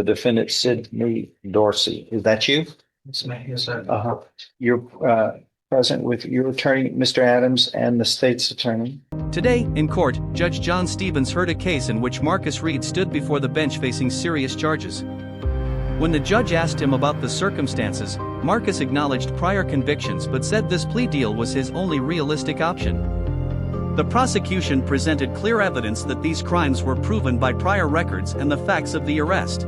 The defendant, Sidney Dorsey. Is that you? Yes, sir. You're present with your attorney, Mr. Adams, and the state's attorney. Today, in court, Judge John Stevens heard a case in which Marcus Reed stood before the bench facing serious charges. When the judge asked him about the circumstances, Marcus acknowledged prior convictions but said this plea deal was his only realistic option. The prosecution presented clear evidence that these crimes were proven by prior records and the facts of the arrest.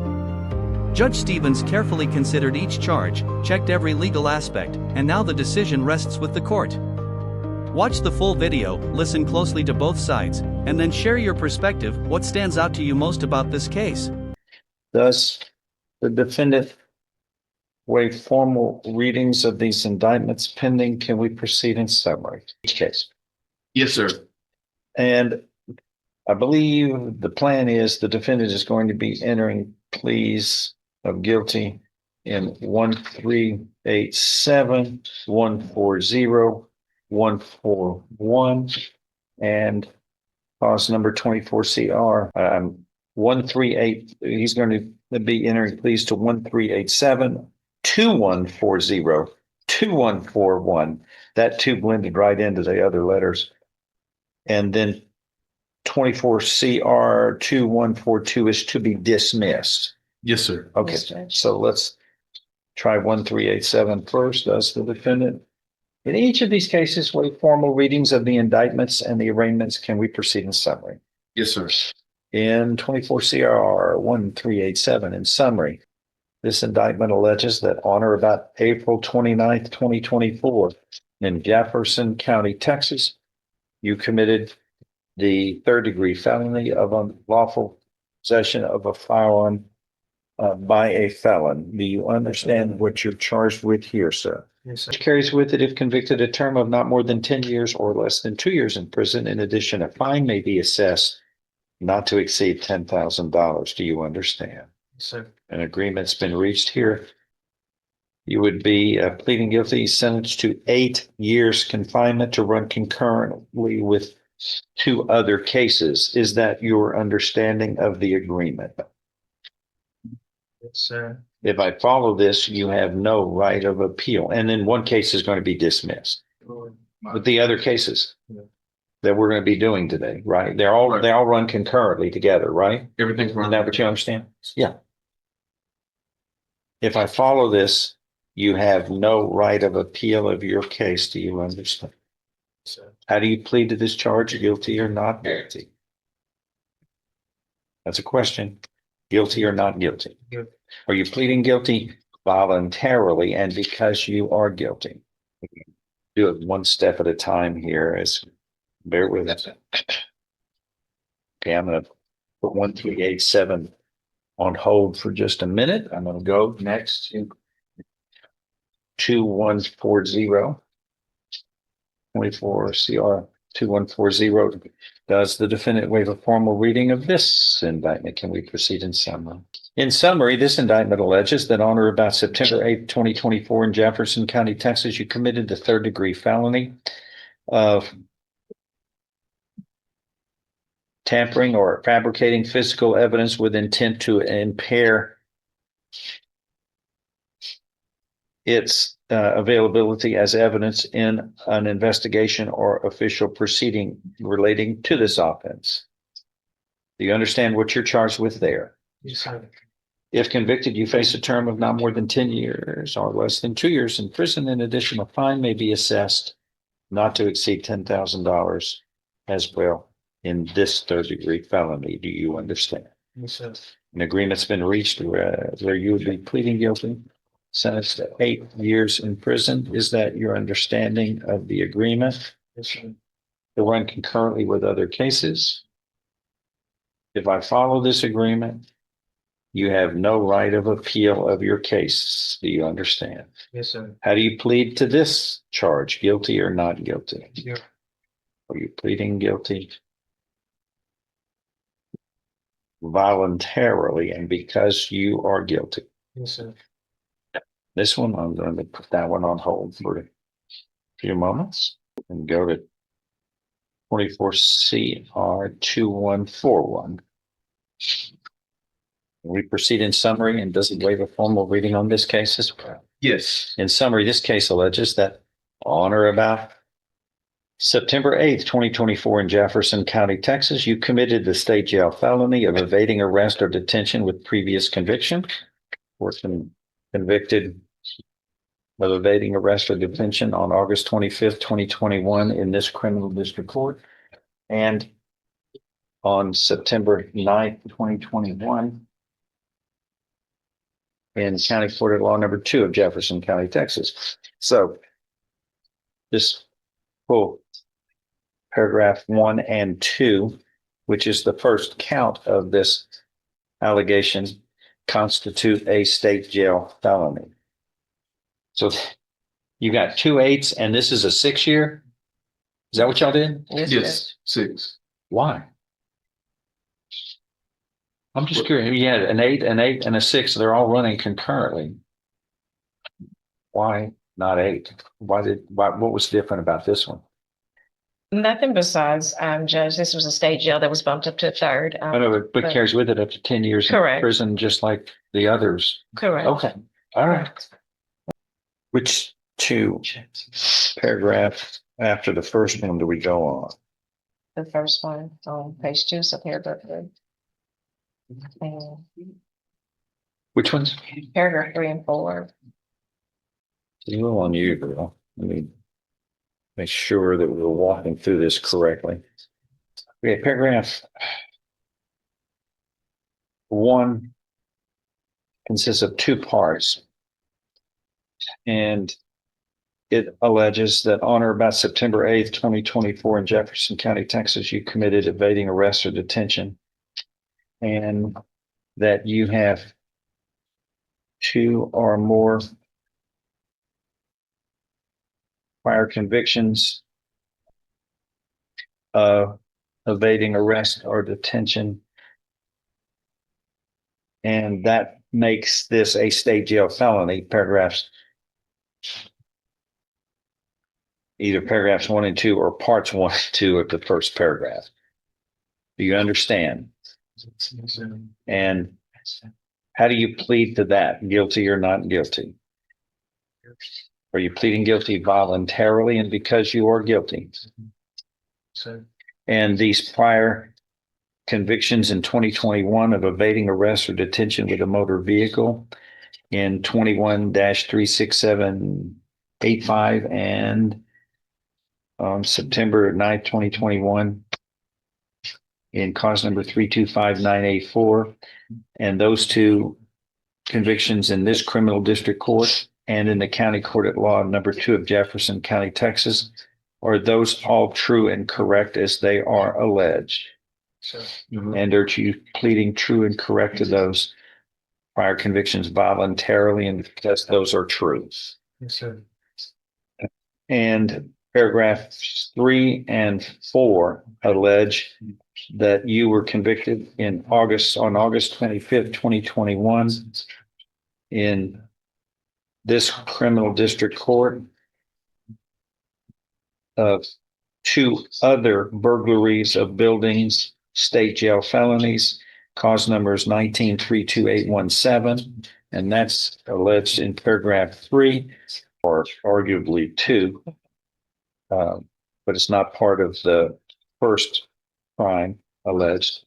Judge Stevens carefully considered each charge, checked every legal aspect, and now the decision rests with the court. Watch the full video, listen closely to both sides, and then share your perspective. What stands out to you most about this case? Does the defendant waive formal readings of these indictments pending? Can we proceed in summary? Each case. Yes, sir. And I believe the plan is the defendant is going to be entering pleas of guilty in 1387, 140, 141, and cause number 24 CR 138. He's going to be entering pleas to 1387, 2140, 2141. That two blended right into the other letters. And then 24 CR 2142 is to be dismissed. Yes, sir. Okay, so let's try 1387 first. Does the defendant in each of these cases waive formal readings of the indictments and the arraignments? Can we proceed in summary? Yes, sir. In 24 CR 1387, in summary, this indictment alleges that on or about April 29th, 2024, in Jefferson County, Texas, you committed the third-degree felony of unlawful possession of a firearm by a felon. Do you understand what you're charged with here, sir? Yes, sir. Which carries with it, if convicted, a term of not more than 10 years or less than 2 years in prison. In addition, a fine may be assessed not to exceed $10,000. Do you understand? Yes, sir. An agreement's been reached here. You would be pleading guilty, sentenced to 8 years confinement to run concurrently with 2 other cases. Is that your understanding of the agreement? Yes, sir. If I follow this, you have no right of appeal. And then one case is going to be dismissed. But the other cases that we're going to be doing today, right? They all run concurrently together, right? Everything's Is running. that what you understand? Yeah. If I follow this, you have no right of appeal of your case. Do you understand? Sir. How do you plead to this charge? Guilty or not guilty? That's a question. Guilty or not guilty? Guilty. Are you pleading guilty voluntarily and because you are guilty? Do it one step at a time here. As bear with us. Okay, I'm going to put 1387 on hold for just a minute. I'm going to go next to 2140. 24 CR 2140. Does the defendant waive a formal reading of this indictment? Can we proceed in summary? In summary, this indictment alleges that on or about September 8th, 2024 in Jefferson County, Texas, you committed the third-degree felony of tampering or fabricating physical evidence with intent to impair its availability as evidence in an investigation or official proceeding relating to this offense. Do you understand what you're charged with there? Yes, sir. If convicted, you face a term of not more than 10 years or less than 2 years in prison. In addition, a fine may be assessed not to exceed $10,000 as well in this third-degree felony. Do you understand? Yes, sir. An agreement's been reached where you would be pleading guilty, sentenced to 8 years in prison. Is that your understanding of the agreement? Yes, sir. To run concurrently with other cases. If I follow this agreement, you have no right of appeal of your case. Do you understand? Yes, sir. How do you plead to this charge? Guilty or not guilty? Yeah. Are you pleading guilty voluntarily and because you are guilty? Yes, sir. This one, I'm going to put that one on hold for a few moments and go to 24 CR 2141. We proceed in summary, and does it waive a formal reading on this case as well? Yes. In summary, this case alleges that on or about September 8th, 2024 in Jefferson County, Texas, you committed the state jail felony of evading arrest or detention with previous conviction. Or convicted of evading arrest or detention on August 25th, 2021 in this criminal district court. And on September 9th, 2021 in County Court at Law number 2 of Jefferson County, Texas. So this quote, paragraph 1 and 2, which is the first count of this allegation, constitute a state jail felony. So you got 2 8s and this is a 6-year? Is that what y'all did? Yes. 6. Why? I'm just curious. You had an 8, an 8, and a 6. They're all running concurrently. Why not 8? What was different about this one? Nothing besides, Judge, this was a state jail that was bumped up to a third. I know, but carries with it up to 10 years in Correct. prison, just like the others. Correct. Okay, all right. Which 2 paragraphs after the first one do we go on? The first one on page 2, so paragraph 3. And Which ones? paragraph 3 and 4. A little unusual. Let me make sure that we're walking through this correctly. Okay, paragraph 1 consists of 2 parts. And it alleges that on or about September 8th, 2024 in Jefferson County, Texas, you committed evading arrest or detention. And that you have 2 or more prior convictions of evading arrest or detention. And that makes this a state jail felony, either paragraphs 1 and 2 or parts 1 and 2 of the first paragraph. Do you understand? And how do you plead to that? Guilty or not guilty? Are you pleading guilty voluntarily and because you are guilty? And these prior convictions in 2021 of evading arrest or detention with a motor vehicle in 21-36785 and September 9th, 2021 in cause number 325984, and those 2 convictions in this criminal district court and in the county court at law number 2 of Jefferson County, Texas, are those all true and correct as they are alleged? And are you pleading true and correct to those prior convictions voluntarily and because those are true? Yes, sir. And paragraphs 3 and 4 allege that you were convicted on August 25th, 2021 in this criminal district court of 2 other burglaries of buildings, state jail felonies, cause numbers 19-32817, and that's alleged in paragraph 3, or arguably 2, but it's not part of the first crime alleged.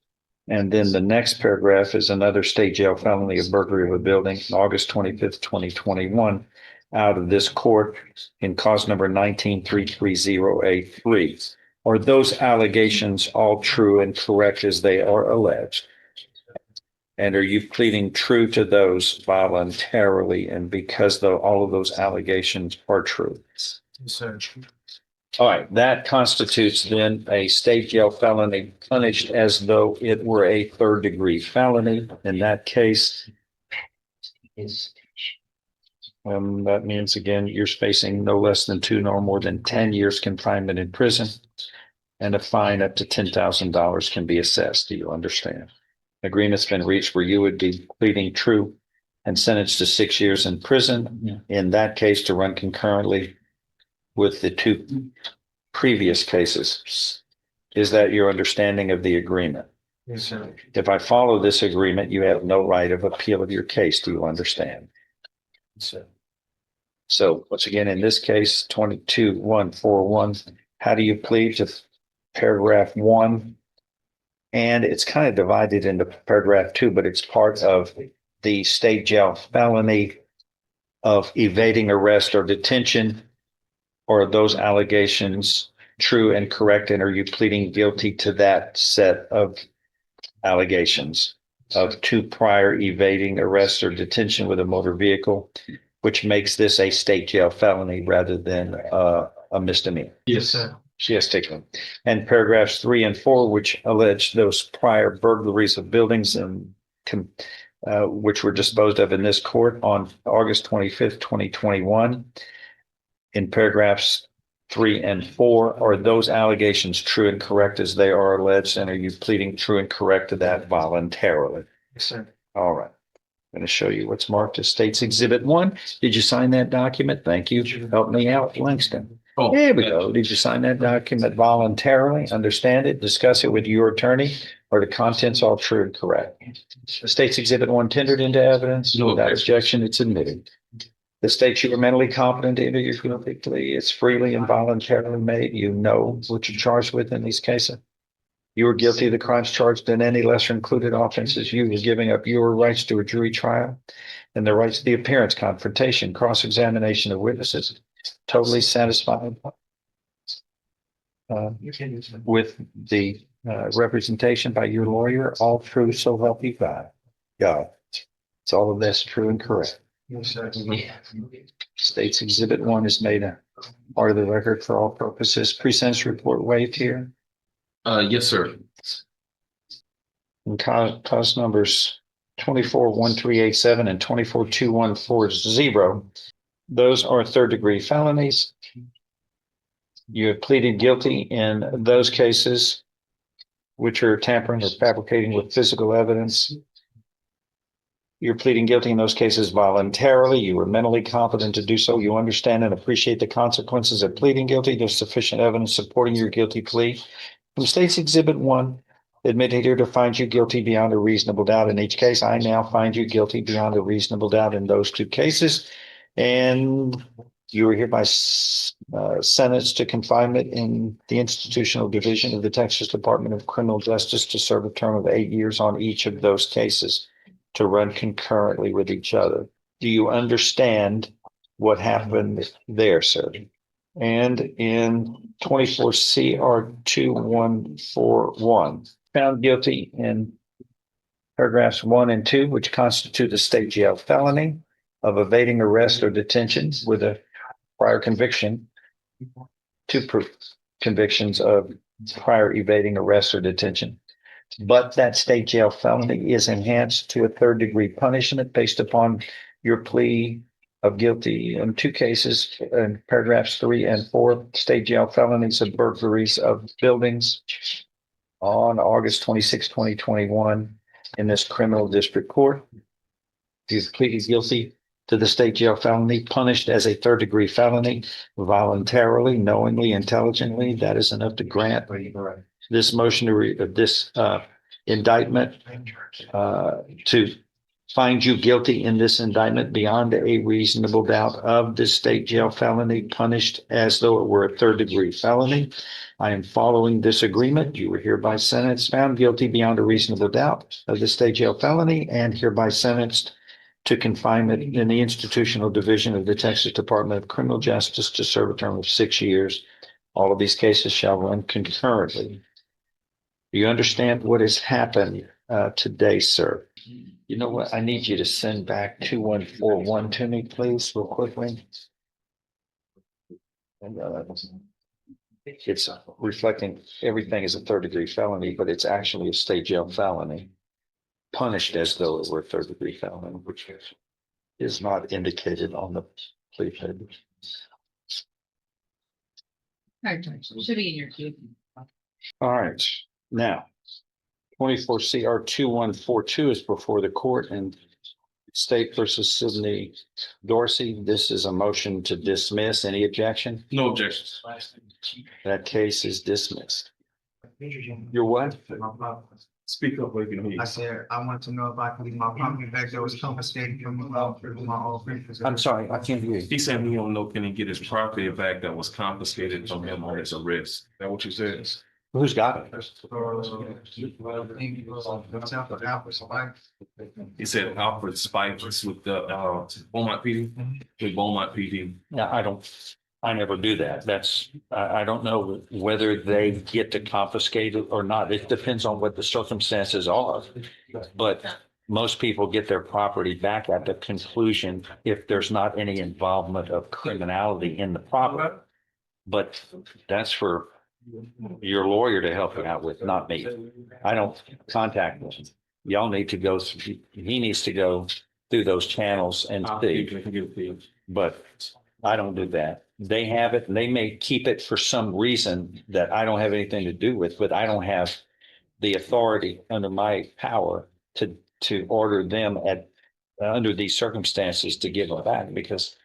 And then the next paragraph is another state jail felony of burglary of a building, August 25th, 2021, out of this court in cause number 19-33083. Are those allegations all true and correct as they are alleged? And are you pleading true to those voluntarily and because all of those allegations are true? Yes, sir. All right, that constitutes then a state jail felony punished as though it were a 3rd-degree felony. In that case, that means, again, you're facing no less than 2 nor more than 10 years confinement in prison, and a fine up to $10,000 can be assessed. Do you understand? Agreement's been reached where you would be pleading true and sentenced to 6 years in prison. In that case, to run concurrently with the 2 previous cases. Is that your understanding of the agreement? Yes, sir. If I follow this agreement, you have no right of appeal of your case. Do you understand? Yes, sir. So once again, in this case, 22-141, how do you plead to paragraph 1? And it's kind of divided into paragraph 2, but it's part of the state jail felony of evading arrest or detention. Or are those allegations true and correct? And are you pleading guilty to that set of allegations of 2 prior evading arrest or detention with a motor vehicle, which makes this a state jail felony rather than a misdemeanor? Yes, sir. She has taken. And paragraphs 3 and 4, which allege those prior burglaries of buildings and which were disposed of in this court on August 25th, 2021. In paragraphs 3 and 4, are those allegations true and correct as they are alleged? And are you pleading true and correct to that voluntarily? Yes, sir. All right. I'm going to show you what's marked as State's Exhibit 1. Did you sign that document? Thank you. Help me out, Langston. Oh, There we go. Did you sign that document voluntarily? Understand it? Discuss it with your attorney? Or the contents all true and correct? The State's Exhibit 1 tendered into evidence. No Without objection. objection, it's admitted. The state you are mentally competent to enter your guilty plea. It's freely and voluntarily made. You know what you're charged with in these cases. You are guilty of the crimes charged in any lesser included offenses. You are giving up your rights to a jury trial and the rights to the appearance, confrontation, cross-examination of witnesses. Totally satisfied with the representation by your lawyer. All true, so help you God. God. It's all of this true and correct. Yes, sir. State's Exhibit 1 is made a part of the record for all purposes. Pre-sentence report waived here. Yes, sir. And cause numbers 24-1387 and 24-2140. Those are 3rd-degree felonies. You have pleaded guilty in those cases, which are tampering or fabricating with physical evidence. You're pleading guilty in those cases voluntarily. You were mentally competent to do so. You understand and appreciate the consequences of pleading guilty. There's sufficient evidence supporting your guilty plea. From State's Exhibit 1, admitted here to find you guilty beyond a reasonable doubt in each case. I now find you guilty beyond a reasonable doubt in those 2 cases. And you are hereby sentenced to confinement in the institutional division of the Texas Department of Criminal Justice to serve a term of 8 years on each of those cases, to run concurrently with each other. Do you understand what happened there, sir? And in 24 CR 2141, found guilty in paragraphs 1 and 2, which constitute a state jail felony of evading arrest or detention with a prior conviction, 2 convictions of prior evading arrest or detention. But that state jail felony is enhanced to a 3rd-degree punishment based upon your plea of guilty in 2 cases in paragraphs 3 and 4, state jail felonies of burglaries of buildings on August 26, 2021 in this criminal district court. You've pleaded guilty to the state jail felony, punished as a 3rd-degree felony, voluntarily, knowingly, intelligently. That is enough to grant this motion to this indictment to find you guilty in this indictment beyond a reasonable doubt of the state jail felony, punished as though it were a 3rd-degree felony. I am following this agreement. You were hereby sentenced, found guilty beyond a reasonable doubt of the state jail felony, and hereby sentenced to confinement in the institutional division of the Texas Department of Criminal Justice to serve a term of 6 years. All of these cases shall run concurrently. Do you understand what has happened today, sir? You know what? I need you to send back 2141 to me, please, real quickly. And, it's reflecting everything as a 3rd-degree felony, but it's actually a state jail felony, punished as though it were a 3rd-degree felony, which is not indicated on the plea papers. Should be in your queue. All right, now 24 CR 2142 is before the court and State versus Sidney Dorsey. This is a motion to dismiss. Any objection? No objections. That case is dismissed. Your what? Speak up, we can hear you. I said, I want to know if I can leave my property back that was confiscated from my old friends. I'm sorry, I can't hear you. He said he don't know, can he get his property back that was confiscated from him on his arrest? Is that what you said? Who's got it? He said Alfred Spike was with the, Beaumont PD, with Beaumont PD. No, I never do that. I don't know whether they get to confiscate it or not. It depends on what the circumstances are. But most people get their property back at the conclusion if there's not any involvement of criminality in the property. But that's for your lawyer to help you out with, not me. I don't contact them. Y'all need to go, he needs to go through those channels and see, but I don't do that. They have it and they may keep it for some reason that I don't have anything to do with, but I don't have the authority under my power to order them under these circumstances to give them back, because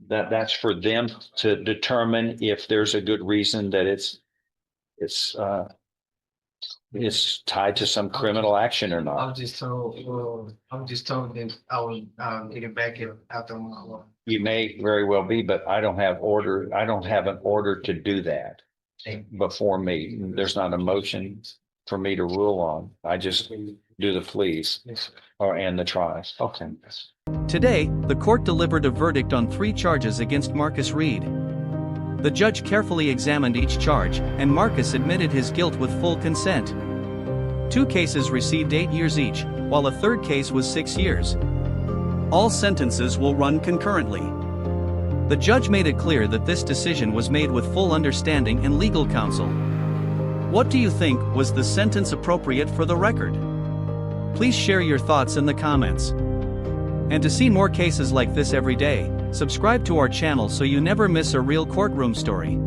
that's for them to determine if there's a good reason that it's tied to some criminal action or I not. was just told that I was, getting back after my law. You may very well be, but I don't have an order to do that before me. There's not a motion for me to rule on. I just do the pleas and the trials. Okay. Today, the court delivered a verdict on 3 charges against Marcus Reed. The judge carefully examined each charge, and Marcus admitted his guilt with full consent. 2 cases received 8 years each, while a third case was 6 years. All sentences will run concurrently. The judge made it clear that this decision was made with full understanding and legal counsel. What do you think? Was the sentence appropriate for the record? Please share your thoughts in the comments. And to see more cases like this every day, subscribe to our channel so you never miss a real courtroom story.